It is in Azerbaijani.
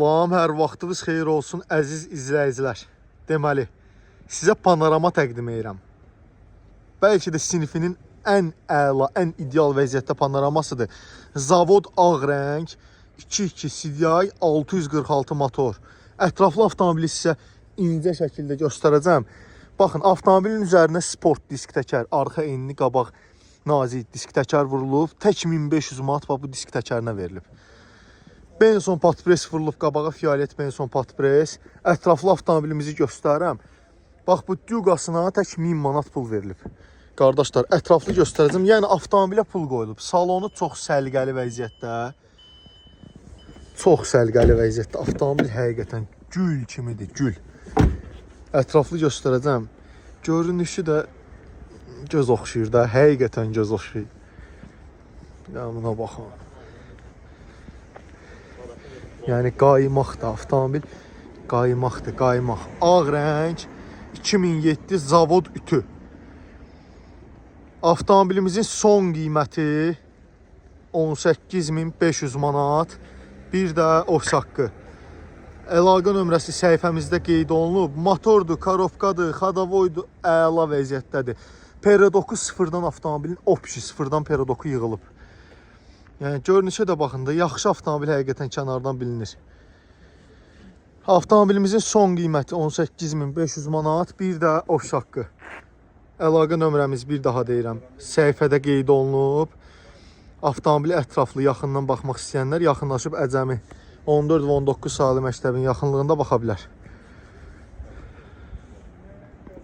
Salam, hər vaxtınız xeyir olsun əziz izləyicilər. Deməli, sizə panorama təqdim edirəm. Bəlkə də sinifinin ən əla, ən ideal vəziyyətdə panoramasıdır. Zavod ağ rəng, 2.2 CDI 646 motor. Ətraflı avtomobili sizə incə şəkildə göstərəcəm. Baxın, avtomobilin üzərinə sport disk təkər, arxa enli, qabaq nazik disk təkər vurulub. Tək 1500 manat bu disk təkərinə verilib. Benson patpres vurulub qabağa, fiolet benson patpres. Ətraflı avtomobilimizi göstərirəm. Bax, bu Dugasına tək 1000 manat pul verilib. Qardaşlar, ətraflı göstərəcəm. Yəni, avtomobilə pul qoyulub. Salonu çox səliqəli vəziyyətdə. Çox səliqəli vəziyyətdə. Avtomobil həqiqətən gül kimidir, gül. Ətraflı göstərəcəm. Görünüşü də göz oxşayır da. Həqiqətən göz oxşayır. Buna baxın. Yəni qaymaqdır avtomobil. Qaymaqdır, qaymaq. Ağ rəng, 2007 zavod ütü. Avtomobilimizin son qiyməti 18.500 manat. Bir də ofis haqqı. Əlaqə nömrəsi səhifəmizdə qeyd olunub. Motordur, karopkadır, xadavoydur, əla vəziyyətdədir. Perodoku sıfırdan avtomobilin opşi sıfırdan perodoku yığılıb. Yəni, görünüşə də baxın da, yaxşı avtomobil həqiqətən kənardan bilinir. Avtomobilimizin son qiyməti 18.500 manat, bir də ofis haqqı. Əlaqə nömrəmiz bir daha deyirəm, səhifədə qeyd olunub. Avtomobili ətraflı yaxından baxmaq istəyənlər yaxınlaşıb Əcəmi 14 və 19 saylı məktəbin yaxınlığında baxa bilər.